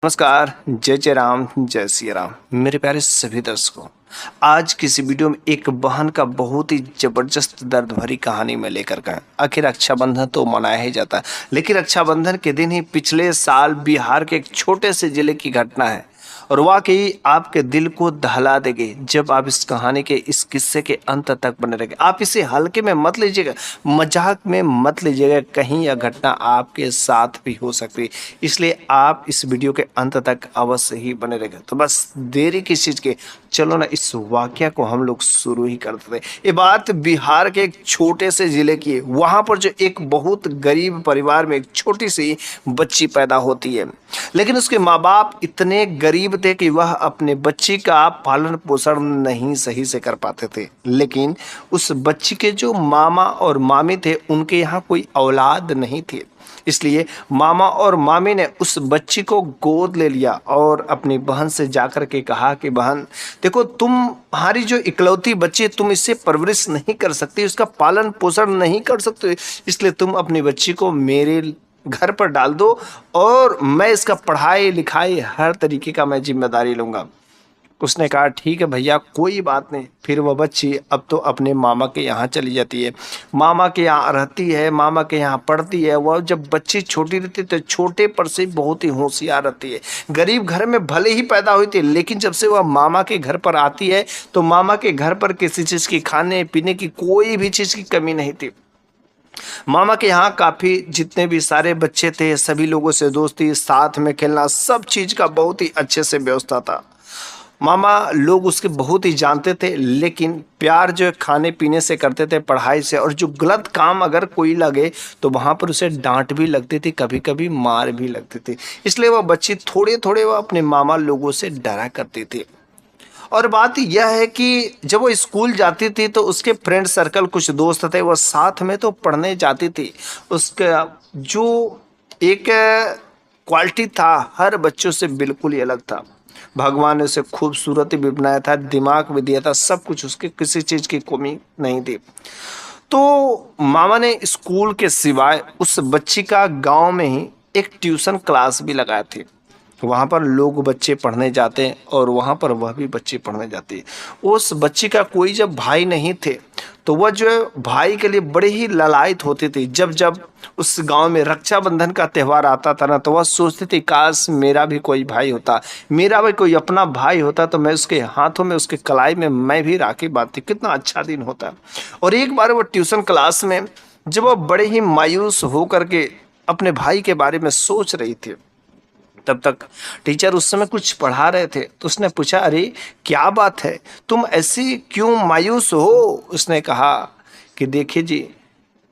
नमस्कार, जय जय राम, जय सिया राम। मेरे प्यारे सभी दर्शकों, आज किसी वीडियो में एक बहन का बहुत ही जबरदस्त दर्द भरी कहानी में लेकर गए। आखिर रक्षाबंधन तो मनाया ही जाता है, लेकिन रक्षाबंधन के दिन ही पिछले साल बिहार के एक छोटे से जिले की घटना है और वाकई आपके दिल को दहला देगी जब आप इस कहानी के इस किस्से के अंत तक बने रहेंगे। आप इसे हल्के में मत लीजिएगा, मजाक में मत लीजिएगा, कहीं यह घटना आपके साथ भी हो सकती है, इसलिए आप इस वीडियो के अंत तक अवश्य ही बने रहेंगे। तो बस देरी किस चीज़ के, चलो ना इस वाक्य को हम लोग शुरू ही करते थे। ये बात बिहार के एक छोटे से जिले की है। वहाँ पर जो एक बहुत गरीब परिवार में एक छोटी सी बच्ची पैदा होती है, लेकिन उसके माँ बाप इतने गरीब थे कि वह अपने बच्ची का पालन पोषण नहीं सही से कर पाते थे। लेकिन उस बच्ची के जो मामा और मामी थे, उनके यहाँ कोई औलाद नहीं थी, इसलिए मामा और मामी ने उस बच्ची को गोद ले लिया और अपनी बहन से जाकर के कहा कि बहन देखो, तुम्हारी जो इकलौती बच्ची है, तुम इससे परवरिश नहीं कर सकती, उसका पालन पोषण नहीं कर सकते, इसलिए तुम अपनी बच्ची को मेरे घर पर डाल दो और मैं इसका पढ़ाई लिखाई हर तरीके का मैं जिम्मेदारी लूंगा। उसने कहा ठीक है भैया, कोई बात नहीं। फिर वह बच्ची अब तो अपने मामा के यहाँ चली जाती है, मामा के यहाँ रहती है, मामा के यहाँ पढ़ती है। वह जब बच्ची छोटी रहती है तो छोटे पर से बहुत ही होशियार रहती है। गरीब घर में भले ही पैदा हुई थी, लेकिन जब से वह मामा के घर पर आती है तो मामा के घर पर किसी चीज़ की, खाने पीने की कोई भी चीज़ की कमी नहीं थी। मामा के यहाँ काफ़ी जितने भी सारे बच्चे थे, सभी लोगों से दोस्ती, साथ में खेलना, सब चीज़ का बहुत ही अच्छे से व्यवस्था था। मामा लोग उसके बहुत ही जानते थे, लेकिन प्यार जो खाने पीने से करते थे, पढ़ाई से, और जो गलत काम अगर कोई लगे तो वहाँ पर उसे डांट भी लगती थी, कभी कभी मार भी लगती थी। इसलिए वह बच्ची थोड़े थोड़े वह अपने मामा लोगों से डरा करती थी। और बात यह है कि जब वो स्कूल जाती थी तो उसके फ्रेंड सर्कल, कुछ दोस्त थे, वो साथ में तो पढ़ने जाती थी। उसका जो एक क्वालिटी था हर बच्चों से बिल्कुल ही अलग था। भगवान ने उसे खूबसूरती भी बनाया था, दिमाग भी दिया था, सब कुछ, उसके किसी चीज़ की कमी नहीं थी। तो मामा ने स्कूल के सिवाय उस बच्ची का गांव में ही एक ट्यूशन क्लास भी लगाया थी। वहाँ पर लोग बच्चे पढ़ने जाते हैं और वहाँ पर वह भी बच्चे पढ़ने जाती है। उस बच्ची का कोई जब भाई नहीं थे तो वह जो है भाई के लिए बड़ी ही ललायत होती थी। जब जब उस गांव में रक्षाबंधन का त्यौहार आता था ना, तो वह सोचती थी काश मेरा भी कोई भाई होता, मेरा भी कोई अपना भाई होता, तो मैं उसके हाथों में, उसके कलाई में मैं भी राखी बांधती, कितना अच्छा दिन होता। और एक बार वो ट्यूशन क्लास में जब वह बड़े ही मायूस होकर के अपने भाई के बारे में सोच रही थी, तब तक टीचर उस समय कुछ पढ़ा रहे थे। तो उसने पूछा, अरे क्या बात है, तुम ऐसी क्यों मायूस हो? उसने कहा कि देखिए जी,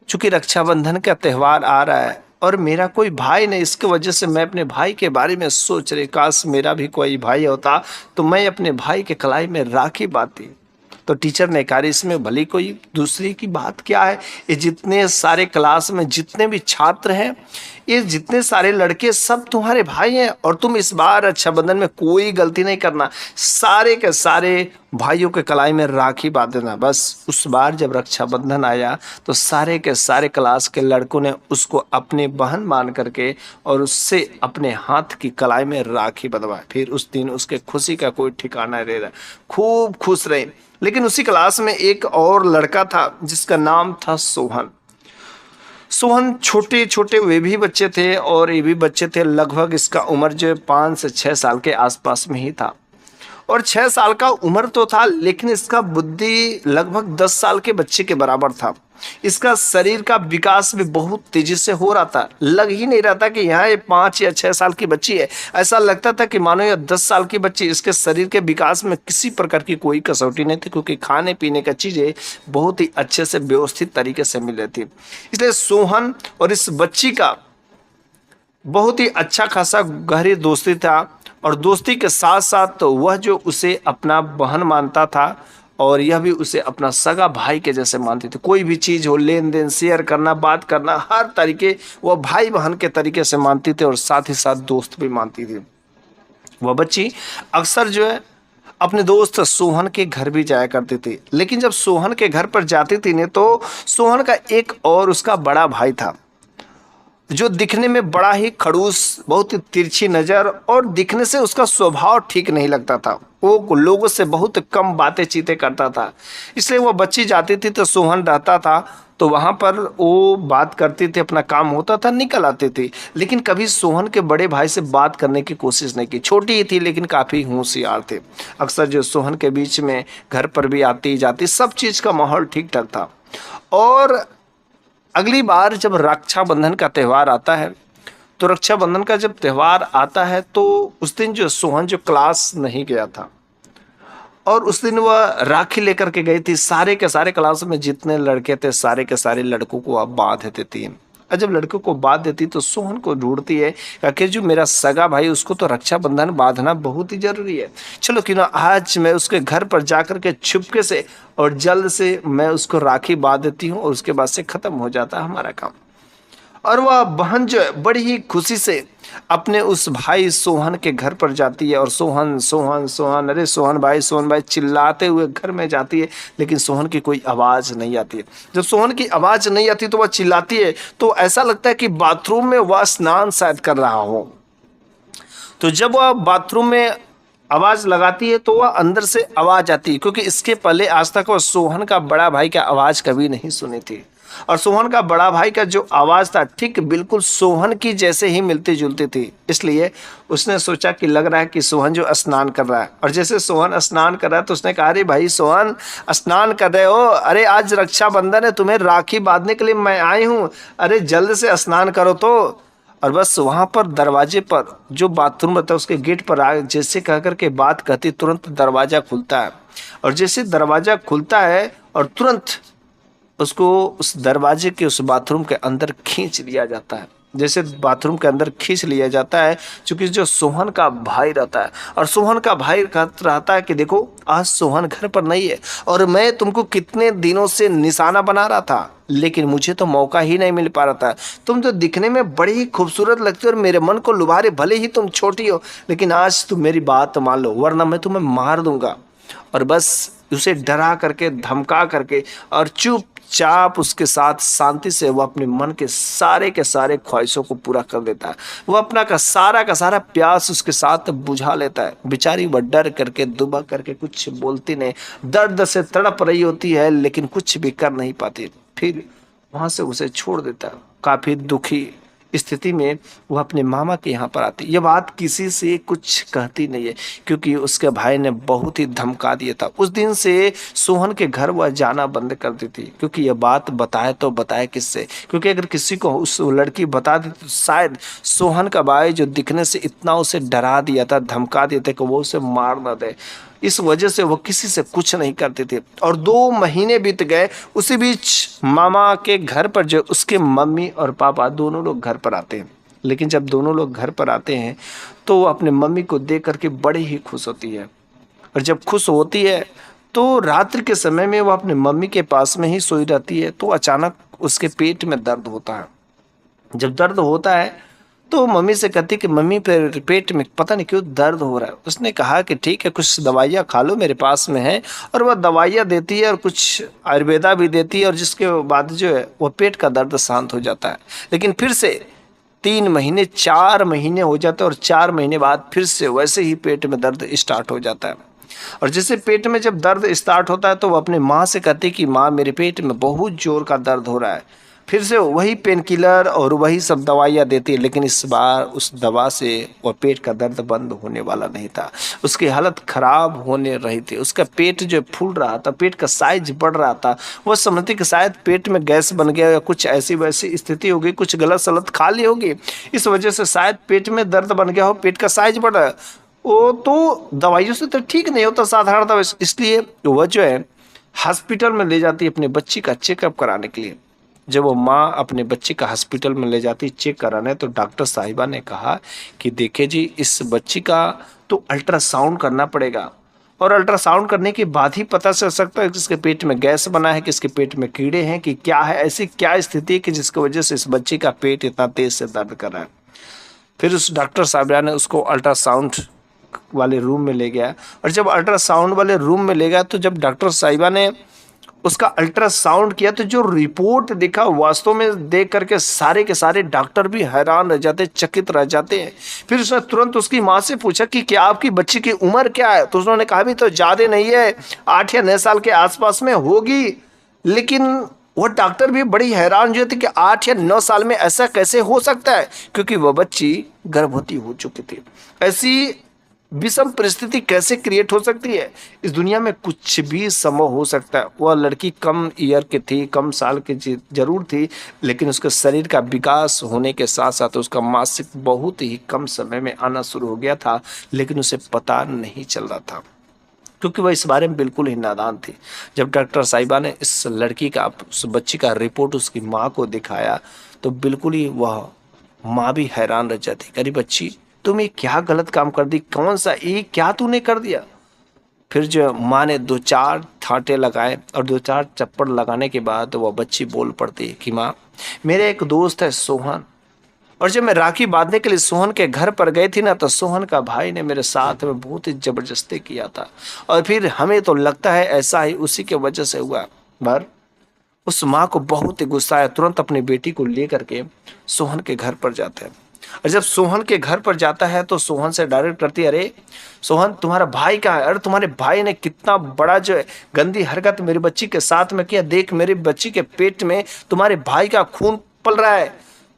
चूंकि रक्षाबंधन का त्यौहार आ रहा है और मेरा कोई भाई नहीं, इसकी वजह से मैं अपने भाई के बारे में सोच रही, काश मेरा भी कोई भाई होता तो मैं अपने भाई के कलाई में राखी बांधती। तो टीचर ने कहा, इसमें भली कोई दूसरी की बात क्या है, ये जितने सारे क्लास में जितने भी छात्र हैं, ये जितने सारे लड़के सब तुम्हारे भाई हैं और तुम इस बार रक्षाबंधन में कोई गलती नहीं करना, सारे के सारे भाइयों के कलाई में राखी बांध देना। बस उस बार जब रक्षाबंधन आया तो सारे के सारे क्लास के लड़कों ने उसको अपनी बहन मान करके और उससे अपने हाथ की कलाई में राखी बंधवाई। फिर उस दिन उसके खुशी का कोई ठिकाना नहीं रहा, खूब खुश रहे। लेकिन उसी क्लास में एक और लड़का था जिसका नाम था सोहन। सोहन छोटे छोटे वे भी बच्चे थे और ये भी बच्चे थे, लगभग इसका उम्र जो 5 से 6 साल के आसपास में ही था। और 6 साल का उम्र तो था, लेकिन इसका बुद्धि लगभग 10 साल के बच्चे के बराबर था। इसका शरीर का विकास भी बहुत तेजी से हो रहा था। लग ही नहीं रहा था कि यहाँ ये 5 या 6 साल की बच्ची है, ऐसा लगता था कि मानो यह 10 साल की बच्ची। इसके शरीर के विकास में किसी प्रकार की कोई कसौटी नहीं थी, क्योंकि खाने पीने का चीज़ें बहुत ही अच्छे से व्यवस्थित तरीके से मिल रही थी। इसलिए सोहन और इस बच्ची का बहुत ही अच्छा खासा गहरी दोस्ती था। और दोस्ती के साथ साथ तो वह जो उसे अपना बहन मानता था और यह भी उसे अपना सगा भाई के जैसे मानती थी। कोई भी चीज़ हो, लेन देन, शेयर करना, बात करना, हर तरीके वह भाई बहन के तरीके से मानती थी और साथ ही साथ दोस्त भी मानती थी। वह बच्ची अक्सर जो है अपने दोस्त सोहन के घर भी जाया करती थी। लेकिन जब सोहन के घर पर जाती थी ने, तो सोहन का एक और उसका बड़ा भाई था। जो दिखने में बड़ा ही खड़ूस, बहुत ही तिरछी नज़र और दिखने से उसका स्वभाव ठीक नहीं लगता था। वो लोगों से बहुत कम बातें चीतें करता था। इसलिए वो बच्ची जाती थी तो सोहन रहता था, तो वहाँ पर वो बात करती थी, अपना काम होता था, निकल आती थी। लेकिन कभी सोहन के बड़े भाई से बात करने की कोशिश नहीं की। छोटी ही थी लेकिन काफ़ी होशियार थे। अक्सर जो सोहन के बीच में घर पर भी आती जाती, सब चीज़ का माहौल ठीक ठाक था। और अगली बार जब रक्षाबंधन का त्यौहार आता है, तो रक्षाबंधन का जब त्यौहार आता है तो उस दिन जो सोहन जो क्लास नहीं गया था, और उस दिन वह राखी लेकर के गई थी। सारे के सारे क्लास में जितने लड़के थे, सारे के सारे लड़कों को आप बांध देती है। और जब लड़कों को बांध देती तो सोहन को ढूंढती है, कि जो मेरा सगा भाई, उसको तो रक्षाबंधन बांधना बहुत ही जरूरी है। चलो क्यों ना आज मैं उसके घर पर जाकर के छुपके से और जल्द से मैं उसको राखी बांध देती हूँ, और उसके बाद से खत्म हो जाता है हमारा काम। और वह बहन जो है बड़ी ही खुशी से अपने उस भाई सोहन के घर पर जाती है, और सोहन सोहन सोहन, अरे सोहन भाई चिल्लाते हुए घर में जाती है। लेकिन सोहन की कोई आवाज़ नहीं आती है। जब सोहन की आवाज़ नहीं आती तो वह चिल्लाती है, तो ऐसा लगता है कि बाथरूम में वह स्नान शायद कर रहा हो। तो जब वह बाथरूम में आवाज़ लगाती है तो वह अंदर से आवाज़ आती है, क्योंकि इसके पहले आज तक वह सोहन का बड़ा भाई का आवाज़ कभी नहीं सुनी थी। और सोहन का बड़ा भाई का जो आवाज़ था ठीक बिल्कुल सोहन की जैसे ही मिलती जुलती थी। इसलिए उसने सोचा कि लग रहा है कि सोहन जो स्नान कर रहा है। और जैसे सोहन स्नान कर रहा है तो उसने कहा, अरे भाई सोहन, स्नान कर रहे हो? अरे आज रक्षाबंधन है, तुम्हें राखी बांधने के लिए मैं आई हूँ, अरे जल्द से स्नान करो तो। और बस वहाँ पर दरवाजे पर जो बाथरूम रहता है उसके गेट पर आ जैसे कह कर के बात कहती, तुरंत दरवाज़ा खुलता है। और जैसे दरवाज़ा खुलता है और तुरंत उसको उस दरवाजे के उस बाथरूम के अंदर खींच लिया जाता है। जैसे बाथरूम के अंदर खींच लिया जाता है, क्योंकि जो सोहन का भाई रहता है, और सोहन का भाई रहता है कि देखो आज सोहन घर पर नहीं है, और मैं तुमको कितने दिनों से निशाना बना रहा था, लेकिन मुझे तो मौका ही नहीं मिल पा रहा था। तुम तो दिखने में बड़ी ही खूबसूरत लगती हो और मेरे मन को लुभा रहे, भले ही तुम छोटी हो, लेकिन आज तुम मेरी बात मान लो, वरना मैं तुम्हें मार दूंगा। और बस उसे डरा करके, धमका करके, और चुपचाप उसके साथ शांति से वो अपने मन के सारे ख्वाहिशों को पूरा कर देता है। वो अपना का सारा प्यास उसके साथ बुझा लेता है। बेचारी वह डर करके, दुबक करके कुछ बोलती नहीं, दर्द से तड़प रही होती है, लेकिन कुछ भी कर नहीं पाती। फिर वहां से उसे छोड़ देता है। काफी दुखी स्थिति में वह अपने मामा के यहाँ पर आती। ये बात किसी से कुछ कहती नहीं है, क्योंकि उसके भाई ने बहुत ही धमका दिया था। उस दिन से सोहन के घर वह जाना बंद कर दी थी, क्योंकि यह बात बताए तो बताए किससे, क्योंकि अगर किसी को उस लड़की बता दी तो शायद सोहन का भाई जो दिखने से इतना उसे डरा दिया था, धमका दिया था कि वो उसे मार न दे, इस वजह से वो किसी से कुछ नहीं करते थे। और 2 महीने बीत गए। उसी बीच मामा के घर पर जो उसके मम्मी और पापा दोनों लोग घर पर आते हैं। लेकिन जब दोनों लोग घर पर आते हैं तो वो अपने मम्मी को देख करके बड़ी ही खुश होती है। और जब खुश होती है तो रात्रि के समय में वो अपने मम्मी के पास में ही सोई रहती है, तो अचानक उसके पेट में दर्द होता है। जब दर्द होता है तो मम्मी से कहती कि मम्मी पेट में पता नहीं क्यों दर्द हो रहा है। उसने कहा कि ठीक है, कुछ दवाइयाँ खा लो, मेरे पास में है। और वह दवाइयाँ देती है और कुछ आयुर्वेदा भी देती है, और जिसके बाद जो है वह पेट का दर्द शांत हो जाता है। लेकिन फिर से 3 महीने 4 महीने हो जाते हैं, और 4 महीने बाद फिर से वैसे ही पेट में दर्द स्टार्ट हो जाता है। और जैसे पेट में जब दर्द स्टार्ट होता है तो वह अपने माँ से कहती कि माँ, मेरे पेट में बहुत जोर का दर्द हो रहा है। फिर से वही पेन किलर और वही सब दवाइयाँ देती है, लेकिन इस बार उस दवा से वह पेट का दर्द बंद होने वाला नहीं था। उसकी हालत खराब होने रही थी। उसका पेट जो फूल रहा था, पेट का साइज बढ़ रहा था। वह समझती कि शायद पेट में गैस बन गया या कुछ ऐसी वैसी स्थिति होगी, कुछ गलत सलत खा ली होगी, इस वजह से शायद पेट में दर्द बन गया हो, पेट का साइज बढ़ रहा है। वो तो दवाइयों से तो ठीक नहीं होता साधारण दवाई, इसलिए वह जो है हॉस्पिटल में ले जाती है अपनी बच्ची का चेकअप कराने के लिए। जब वो माँ अपने बच्चे का हॉस्पिटल में ले जाती चेक कराने, तो डॉक्टर साहिबा ने कहा कि देखिए जी, इस बच्ची का तो अल्ट्रासाउंड करना पड़ेगा, और अल्ट्रासाउंड करने के बाद ही पता चल सकता है कि इसके पेट में गैस बना है, कि इसके पेट में कीड़े हैं, कि क्या है, ऐसी क्या स्थिति है कि जिसकी वजह से इस बच्चे का पेट इतना तेज से दर्द कर रहा है। फिर उस डॉक्टर साहिबा ने उसको अल्ट्रासाउंड वाले रूम में ले गया। और जब अल्ट्रासाउंड वाले रूम में ले गया तो जब डॉक्टर साहिबा ने उसका अल्ट्रासाउंड किया तो जो रिपोर्ट दिखा वास्तव में देख करके सारे के सारे डॉक्टर भी हैरान रह जाते, चकित रह जाते हैं। फिर उसने तुरंत उसकी माँ से पूछा कि क्या आपकी बच्ची की उम्र क्या है? तो उन्होंने कहा भी तो ज्यादा नहीं है, 8 या 9 साल के आसपास में होगी। लेकिन वो डॉक्टर भी बड़ी हैरान जो थी कि 8 या 9 साल में ऐसा कैसे हो सकता है, क्योंकि वह बच्ची गर्भवती हो चुकी थी। ऐसी विषम परिस्थिति कैसे क्रिएट हो सकती है? इस दुनिया में कुछ भी संभव हो सकता है। वह लड़की कम ईयर की थी, कम साल की जरूर थी, लेकिन उसके शरीर का विकास होने के साथ साथ उसका मासिक बहुत ही कम समय में आना शुरू हो गया था, लेकिन उसे पता नहीं चल रहा था, क्योंकि वह इस बारे में बिल्कुल ही नादान थी। जब डॉक्टर साहिबा ने इस लड़की का, उस बच्ची का रिपोर्ट उसकी माँ को दिखाया तो बिल्कुल ही वह माँ भी हैरान रह जाती। अरे बच्ची, तुम क्या गलत काम कर दी? कौन सा ये क्या तूने कर दिया? फिर जो माँ ने 2-4 ठाटे लगाए और 2-4 चप्पड़ लगाने के बाद वह बच्ची बोल पड़ती कि माँ, मेरे एक दोस्त है सोहन, और जब मैं राखी बांधने के लिए सोहन के घर पर गई थी ना, तो सोहन का भाई ने मेरे साथ में बहुत ही जबरदस्ती किया था, और फिर हमें तो लगता है ऐसा ही उसी के वजह से हुआ। पर उस माँ को बहुत ही गुस्सा आया, तुरंत अपनी बेटी को लेकर के सोहन के घर पर जाते हैं। और जब सोहन के घर पर जाता है तो सोहन से डायरेक्ट करती है, अरे सोहन, तुम्हारा भाई कहाँ है? अरे तुम्हारे भाई ने कितना बड़ा जो है गंदी हरकत मेरी बच्ची के साथ में किया। देख, मेरी बच्ची के पेट में तुम्हारे भाई का खून पल रहा है,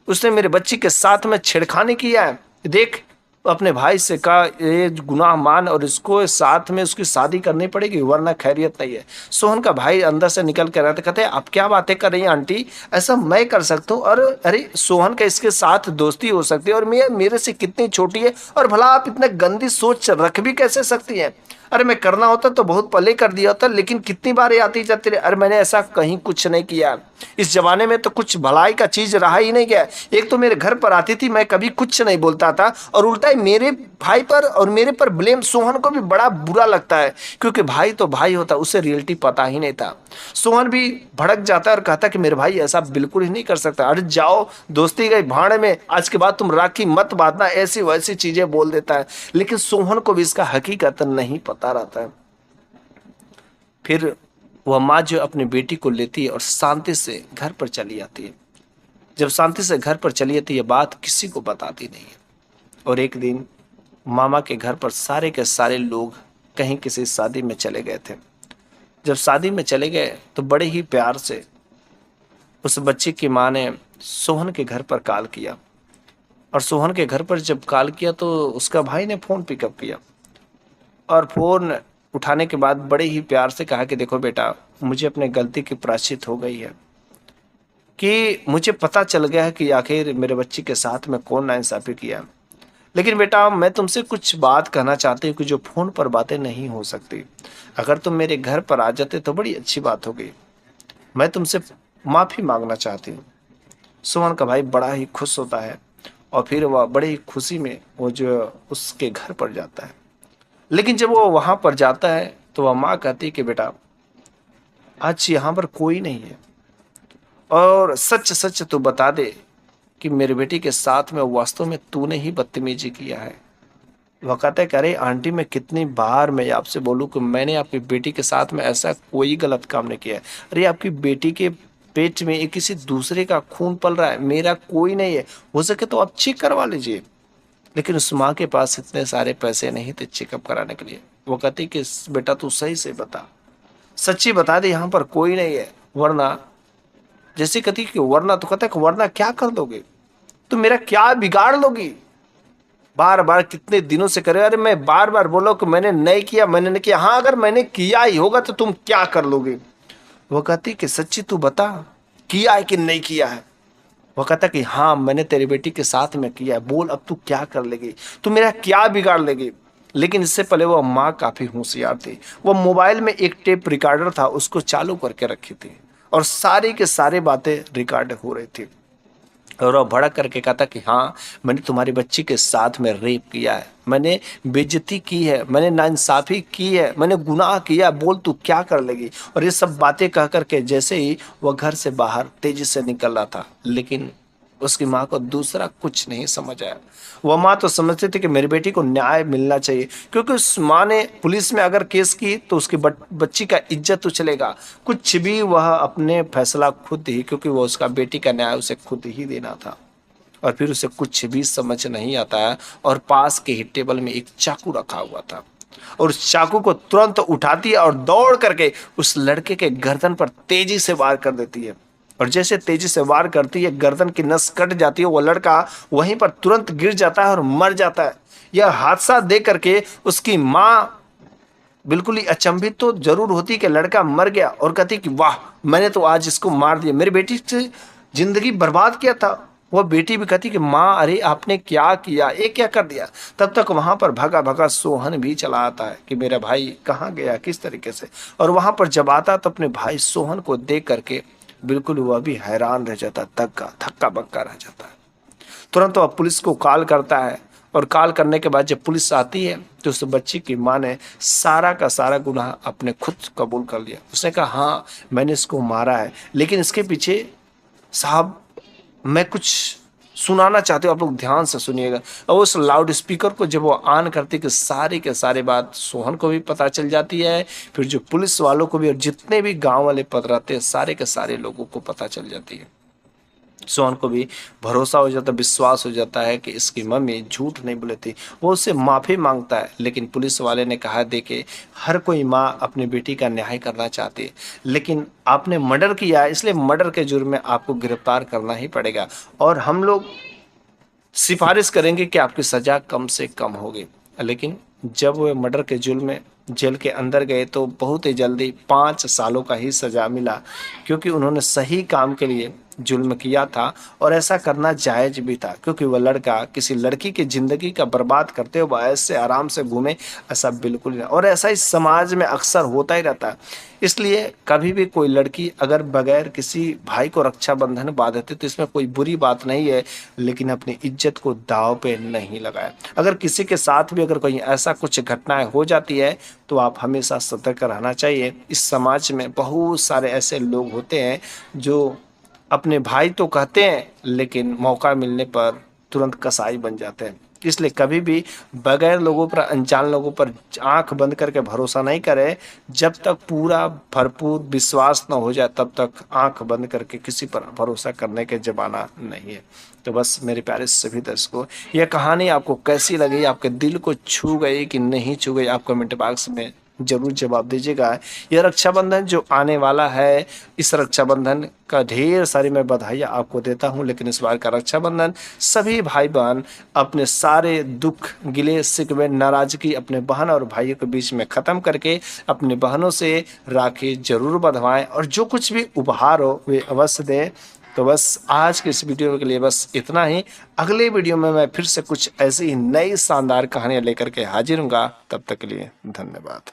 उसने मेरे बच्ची के साथ में छेड़खानी किया है। देख, अपने भाई से कहा ये गुनाह मान और इसको साथ में उसकी शादी करनी पड़ेगी, वरना खैरियत नहीं है। सोहन का भाई अंदर से निकल कर रहते, कहते आप क्या बातें कर रही हैं आंटी, ऐसा मैं कर सकता हूँ? और अरे सोहन का इसके साथ दोस्ती हो सकती है, और मैं मेरे से कितनी छोटी है, और भला आप इतने गंदी सोच रख भी कैसे सकती हैं? अरे मैं करना होता तो बहुत पहले कर दिया होता, लेकिन कितनी बार ये आती जाती रही। अरे मैंने ऐसा कहीं कुछ नहीं किया, इस जमाने में तो कुछ भलाई का चीज रहा ही नहीं गया। एक तो मेरे घर पर आती थी, मैं कभी कुछ नहीं बोलता था, और उल्टा ही मेरे भाई पर और मेरे पर ब्लेम। सोहन को भी बड़ा बुरा लगता है, क्योंकि भाई तो भाई होता, उसे रियलिटी पता ही नहीं था। सोहन भी भड़क जाता है और कहता कि मेरे भाई ऐसा बिल्कुल ही नहीं कर सकता। अरे जाओ, दोस्ती गई भाड़ में, आज के बाद तुम राखी मत बांधना, ऐसी वैसी चीजें बोल देता है। लेकिन सोहन को भी इसका हकीकत नहीं पता रहता है। फिर वह माँ जो अपनी बेटी को लेती है और शांति से घर पर चली आती है। जब शांति से घर पर चली आती है, बात किसी को बताती नहीं है। और एक दिन मामा के घर पर सारे के सारे लोग कहीं किसी शादी में चले गए थे। जब शादी में चले गए तो बड़े ही प्यार से उस बच्चे की माँ ने सोहन के घर पर कॉल किया, और सोहन के घर पर जब कॉल किया तो उसका भाई ने फ़ोन पिकअप किया, और फ़ोन उठाने के बाद बड़े ही प्यार से कहा कि देखो बेटा, मुझे अपने गलती की प्रायश्चित हो गई है, कि मुझे पता चल गया है कि आखिर मेरे बच्ची के साथ में कौन नाइंसाफ़ी किया। लेकिन बेटा, मैं तुमसे कुछ बात कहना चाहती हूँ कि जो फ़ोन पर बातें नहीं हो सकती। अगर तुम मेरे घर पर आ जाते तो बड़ी अच्छी बात हो गई। मैं तुमसे माफ़ी मांगना चाहती हूँ। सोहन का भाई बड़ा ही खुश होता है, और फिर वह बड़ी ही खुशी में वो जो उसके घर पर जाता है। लेकिन जब वो वहाँ पर जाता है तो वह माँ कहती है कि बेटा, आज यहाँ पर कोई नहीं है, और सच सच तू बता दे कि मेरी बेटी के साथ में वास्तव में तूने ही बदतमीजी किया है। वह कहता है कि अरे आंटी, मैं कितनी बार मैं आपसे बोलूं कि मैंने आपकी बेटी के साथ में ऐसा कोई गलत काम नहीं किया है। अरे आपकी बेटी के पेट में एक किसी दूसरे का खून पल रहा है, मेरा कोई नहीं है। हो सके तो आप चेक करवा लीजिए। लेकिन उस माँ के पास इतने सारे पैसे नहीं थे चेकअप कराने के लिए। वो कहती कि बेटा तू सही से बता, सच्ची बता दे, यहाँ पर कोई नहीं है, वरना, जैसे कहती कि वरना, तो कहता है कि वरना क्या कर दोगे तुम, मेरा क्या बिगाड़ लोगी? बार बार कितने दिनों से करे, अरे मैं बार बार बोलो कि मैंने नहीं किया, मैंने नहीं किया। हाँ, अगर मैंने किया ही होगा तो तुम क्या कर लोगे? वो कहती कि सच्ची तू बता, किया है कि नहीं किया है? वो कहता कि हाँ, मैंने तेरी बेटी के साथ में किया है। बोल अब तू क्या कर लेगी, तू मेरा क्या बिगाड़ लेगी? लेकिन इससे पहले वह माँ काफी होशियार थी। वो मोबाइल में एक टेप रिकॉर्डर था, उसको चालू करके रखी थी, और सारी के सारी बातें रिकॉर्ड हो रही थी। और वह भड़क करके कहता कि हाँ, मैंने तुम्हारी बच्ची के साथ में रेप किया है, मैंने बेइज्जती की है, मैंने नाइंसाफ़ी की है, मैंने गुनाह किया, बोल तू क्या कर लेगी? और ये सब बातें कह करके जैसे ही वह घर से बाहर तेजी से निकल रहा था, लेकिन उसकी माँ को दूसरा कुछ नहीं समझ आया। वह माँ तो समझती थी कि मेरी बेटी को न्याय मिलना चाहिए, क्योंकि उस माँ ने पुलिस में अगर केस की तो उसकी बच्ची का इज्जत उछलेगा। कुछ भी वह अपने फैसला खुद ही, क्योंकि वह उसका बेटी का न्याय उसे खुद ही देना था। और फिर उसे कुछ भी समझ नहीं आता है, और पास के ही टेबल में एक चाकू रखा हुआ था, और उस चाकू को तुरंत उठाती है और दौड़ करके उस लड़के के गर्दन पर तेजी से वार कर देती है। और जैसे तेजी से वार करती है, गर्दन की नस कट जाती है, वो लड़का वहीं पर तुरंत गिर जाता है और मर जाता है। यह हादसा देख करके उसकी माँ बिल्कुल ही अचंभित तो जरूर होती कि लड़का मर गया, और कहती कि वाह, मैंने तो आज इसको मार दिया, मेरी बेटी से जिंदगी बर्बाद किया था। वह बेटी भी कहती कि माँ, अरे आपने क्या किया, ये क्या कर दिया। तब तक वहां पर भगा भगा सोहन भी चला आता है कि मेरा भाई कहाँ गया, किस तरीके से। और वहां पर जब आता तो अपने भाई सोहन को देख करके बिल्कुल वह भी हैरान रह जाता, थक्का बक्का रह जाता है। तुरंत वह पुलिस को कॉल करता है, और कॉल करने के बाद जब पुलिस आती है तो उस बच्ची की माँ ने सारा का सारा गुनाह अपने खुद कबूल कर लिया। उसने कहा, हाँ मैंने इसको मारा है, लेकिन इसके पीछे साहब मैं कुछ सुनाना चाहते हो, आप लोग ध्यान से सुनिएगा। और उस लाउड स्पीकर को जब वो ऑन करती कि सारी के सारी बात सोहन को भी पता चल जाती है, फिर जो पुलिस वालों को भी, और जितने भी गांव वाले पतराते हैं सारे के सारे लोगों को पता चल जाती है। सोहन को भी भरोसा हो जाता, विश्वास हो जाता है कि इसकी मम्मी झूठ नहीं बोली थी। वो उससे माफ़ी मांगता है, लेकिन पुलिस वाले ने कहा, देखे हर कोई माँ अपनी बेटी का न्याय करना चाहती है, लेकिन आपने मर्डर किया है, इसलिए मर्डर के जुर्म में आपको गिरफ्तार करना ही पड़ेगा, और हम लोग सिफारिश करेंगे कि आपकी सज़ा कम से कम होगी। लेकिन जब वे मर्डर के जुर्म में जेल के अंदर गए तो बहुत ही जल्दी 5 सालों का ही सज़ा मिला, क्योंकि उन्होंने सही काम के लिए जुल्म किया था, और ऐसा करना जायज़ भी था, क्योंकि वह लड़का किसी लड़की की ज़िंदगी का बर्बाद करते हुए ऐसे आराम से घूमे, ऐसा बिल्कुल नहीं। और ऐसा इस समाज में अक्सर होता ही रहता है। इसलिए कभी भी कोई लड़की अगर बगैर किसी भाई को रक्षाबंधन बांधते तो इसमें कोई बुरी बात नहीं है, लेकिन अपनी इज्जत को दांव पे नहीं लगाए। अगर किसी के साथ भी अगर कोई ऐसा कुछ घटनाएं हो जाती है तो आप हमेशा सतर्क रहना चाहिए। इस समाज में बहुत सारे ऐसे लोग होते हैं जो अपने भाई तो कहते हैं, लेकिन मौका मिलने पर तुरंत कसाई बन जाते हैं। इसलिए कभी भी बगैर लोगों पर, अनजान लोगों पर आंख बंद करके भरोसा नहीं करें। जब तक पूरा भरपूर विश्वास न हो जाए तब तक आंख बंद करके किसी पर भरोसा करने के ज़माना नहीं है। तो बस मेरे प्यारे सभी दर्शकों, यह कहानी आपको कैसी लगी, आपके दिल को छू गई कि नहीं छू गई, आप कमेंट बॉक्स में जरूर जवाब दीजिएगा। यह रक्षाबंधन जो आने वाला है, इस रक्षाबंधन का ढेर सारी मैं बधाइयाँ आपको देता हूं, लेकिन इस बार का रक्षाबंधन सभी भाई बहन अपने सारे दुख, गिले शिकवे, नाराजगी अपने बहन और भाइयों के बीच में ख़त्म करके अपने बहनों से राखी जरूर बंधवाएं, और जो कुछ भी उपहार हो वे अवश्य दें। तो बस आज के इस वीडियो के लिए बस इतना ही। अगले वीडियो में मैं फिर से कुछ ऐसी ही नई शानदार कहानियाँ लेकर के हाजिर हूँगा। तब तक के लिए धन्यवाद।